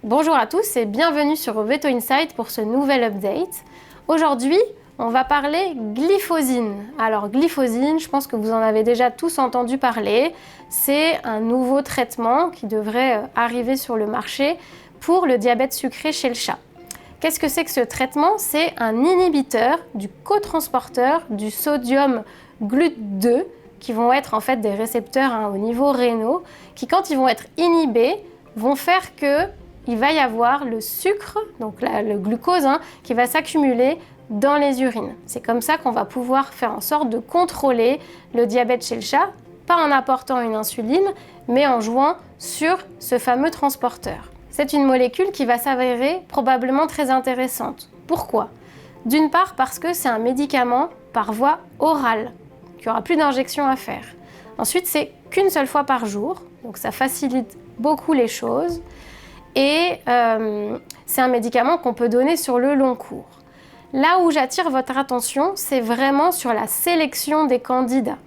Bonjour à tous et bienvenue sur Veto Insight pour ce nouvel update. Aujourd'hui, on va parler glyphosine. Alors glyphosine, je pense que vous en avez déjà tous entendu parler. C'est un nouveau traitement qui devrait arriver sur le marché pour le diabète sucré chez le chat. Qu'est-ce que c'est que ce traitement? C'est un inhibiteur du cotransporteur du sodium GLUT2 qui vont être en fait des récepteurs au niveau rénaux qui, quand ils vont être inhibés, vont faire que il va y avoir le sucre, donc le glucose, qui va s'accumuler dans les urines. C'est comme ça qu'on va pouvoir faire en sorte de contrôler le diabète chez le chat, pas en apportant une insuline, mais en jouant sur ce fameux transporteur. C'est une molécule qui va s'avérer probablement très intéressante. Pourquoi? D'une part parce que c'est un médicament par voie orale, qu'il n'y aura plus d'injection à faire. Ensuite, c'est qu'une seule fois par jour, donc ça facilite beaucoup les choses. Et c'est un médicament qu'on peut donner sur le long cours. Là où j'attire votre attention, c'est vraiment sur la sélection des candidats.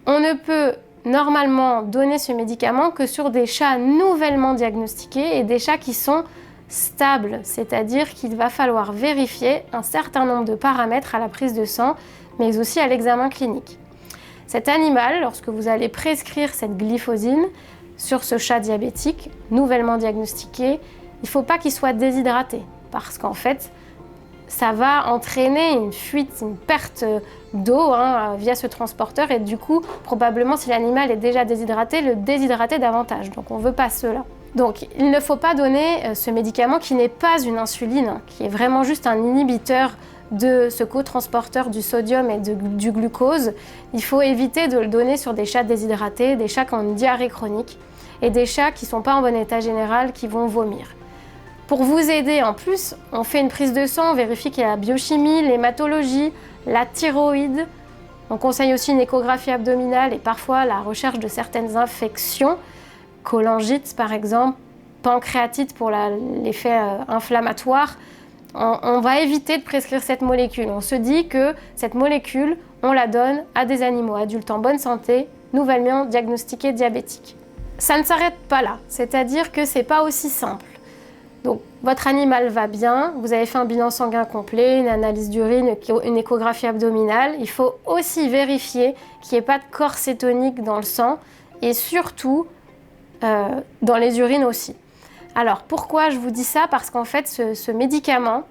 On ne peut normalement donner ce médicament que sur des chats nouvellement diagnostiqués et des chats qui sont stables, c'est-à-dire qu'il va falloir vérifier un certain nombre de paramètres à la prise de sang, mais aussi à l'examen clinique. Cet animal, lorsque vous allez prescrire cette glyphosine, sur ce chat diabétique, nouvellement diagnostiqué, il ne faut pas qu'il soit déshydraté parce qu'en fait, ça va entraîner une fuite, une perte d'eau via ce transporteur et du coup, probablement si l'animal est déjà déshydraté, le déshydrater davantage. Donc on ne veut pas cela. Donc il ne faut pas donner ce médicament qui n'est pas une insuline, qui est vraiment juste un inhibiteur de ce cotransporteur du sodium et du glucose. Il faut éviter de le donner sur des chats déshydratés, des chats qui ont une diarrhée chronique et des chats qui ne sont pas en bon état général, qui vont vomir. Pour vous aider en plus, on fait une prise de sang, on vérifie qu'il y a la biochimie, l'hématologie, la thyroïde. On conseille aussi une échographie abdominale et parfois la recherche de certaines infections, cholangite par exemple, pancréatite pour l'effet inflammatoire. On va éviter de prescrire cette molécule. On se dit que cette molécule, on la donne à des animaux adultes en bonne santé, nouvellement diagnostiqués diabétiques. Ça ne s'arrête pas là, c'est-à-dire que c'est pas aussi simple. Donc, votre animal va bien, vous avez fait un bilan sanguin complet, une analyse d'urine, une échographie abdominale. Il faut aussi vérifier qu'il n'y ait pas de corps cétonique dans le sang et surtout dans les urines aussi. Alors, pourquoi je vous dis ça? Parce qu'en fait, ce médicament,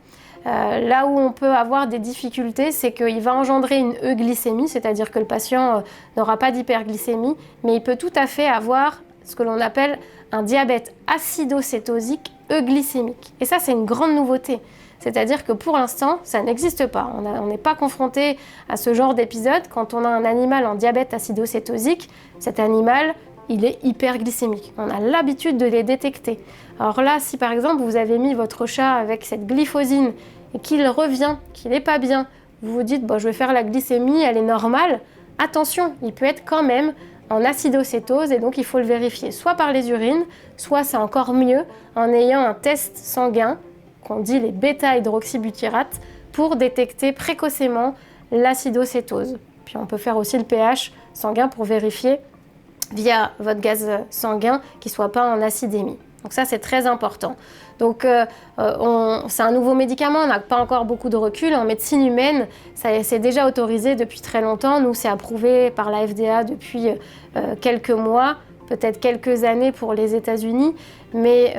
là où on peut avoir des difficultés, c'est qu'il va engendrer une euglycémie, c'est-à-dire que le patient n'aura pas d'hyperglycémie, mais il peut tout à fait avoir ce que l'on appelle un diabète acidocétosique euglycémique. Et ça, c'est une grande nouveauté. C'est-à-dire que pour l'instant, ça n'existe pas. On n'est pas confronté à ce genre d'épisode. Quand on a un animal en diabète acidocétosique, cet animal, il est hyperglycémique. On a l'habitude de les détecter. Alors là, si par exemple vous avez mis votre chat avec cette glyphosine et qu'il revient, qu'il n'est pas bien, vous vous dites je vais faire la glycémie, elle est normale. Attention, il peut être quand même en acidocétose et donc il faut le vérifier soit par les urines, soit c'est encore mieux en ayant un test sanguin, qu'on dit les bêta-hydroxybutyrates, pour détecter précocement l'acidocétose. Puis on peut faire aussi le pH sanguin pour vérifier via votre gaz sanguin qu'il ne soit pas en acidémie. Donc ça, c'est très important. Donc c'est un nouveau médicament, on n'a pas encore beaucoup de recul. En médecine humaine, c'est déjà autorisé depuis très longtemps. Nous, c'est approuvé par la FDA depuis quelques mois, peut-être quelques années pour les États-Unis. Mais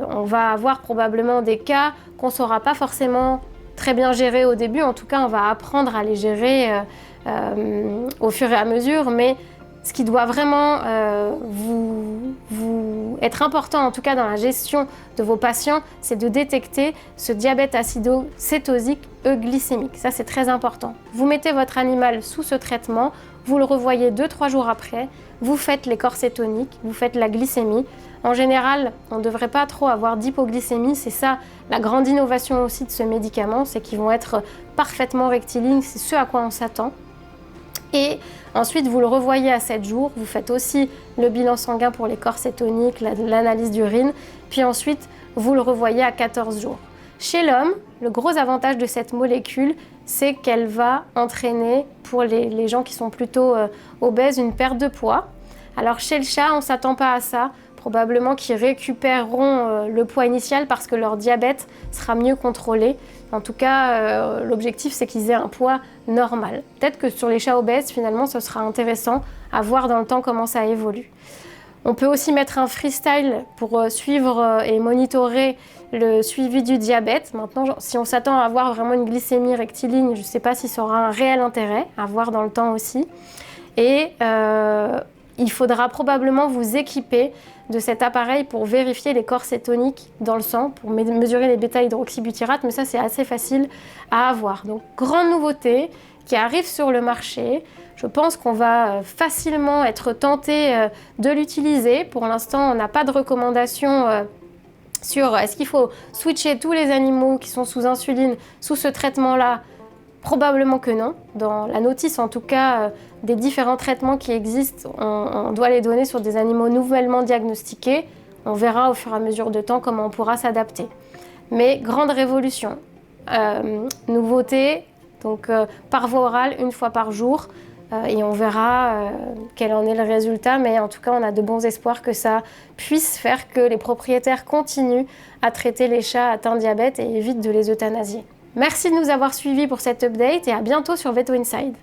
on va avoir probablement des cas qu'on ne saura pas forcément très bien gérer au début. En tout cas, on va apprendre à les gérer au fur et à mesure. Mais ce qui doit vraiment vous être important, en tout cas dans la gestion de vos patients, c'est de détecter ce diabète acidocétosique euglycémique. Ça, c'est très important. Vous mettez votre animal sous ce traitement, vous le revoyez 2-3 jours après, vous faites les corps cétoniques, vous faites la glycémie. En général, on ne devrait pas trop avoir d'hypoglycémie. C'est ça la grande innovation aussi de ce médicament, c'est qu'ils vont être parfaitement rectilignes, c'est ce à quoi on s'attend. Et ensuite, vous le revoyez à 7 jours. Vous faites aussi le bilan sanguin pour les corps cétoniques, l'analyse d'urine. Puis ensuite, vous le revoyez à 14 jours. Chez l'homme, le gros avantage de cette molécule, c'est qu'elle va entraîner, pour les gens qui sont plutôt obèses, une perte de poids. Alors chez le chat, on ne s'attend pas à ça. probablement qu'ils récupéreront le poids initial parce que leur diabète sera mieux contrôlé. En tout cas, l'objectif, c'est qu'ils aient un poids normal. Peut-être que sur les chats obèses, finalement, ce sera intéressant à voir dans le temps comment ça évolue. On peut aussi mettre un freestyle pour suivre et monitorer le suivi du diabète. Maintenant, si on s'attend à avoir vraiment une glycémie rectiligne, je ne sais pas si ça aura un réel intérêt, à voir dans le temps aussi. Et il faudra probablement vous équiper de cet appareil pour vérifier les corps cétoniques dans le sang, pour mesurer les bêta-hydroxybutyrate, mais ça c'est assez facile à avoir. Donc grande nouveauté qui arrive sur le marché. Je pense qu'on va facilement être tenté de l'utiliser. Pour l'instant, on n'a pas de recommandation sur est-ce qu'il faut switcher tous les animaux qui sont sous insuline sous ce traitement-là. Probablement que non. Dans la notice, en tout cas, des différents traitements qui existent, on doit les donner sur des animaux nouvellement diagnostiqués. On verra au fur et à mesure de temps comment on pourra s'adapter. Mais grande révolution. Nouveauté, donc par voie orale, une fois par jour. Et on verra quel en est le résultat. Mais en tout cas, on a de bons espoirs que ça puisse faire que les propriétaires continuent à traiter les chats atteints de diabète et évitent de les euthanasier. Merci de nous avoir suivis pour cette update et à bientôt sur Veto Inside.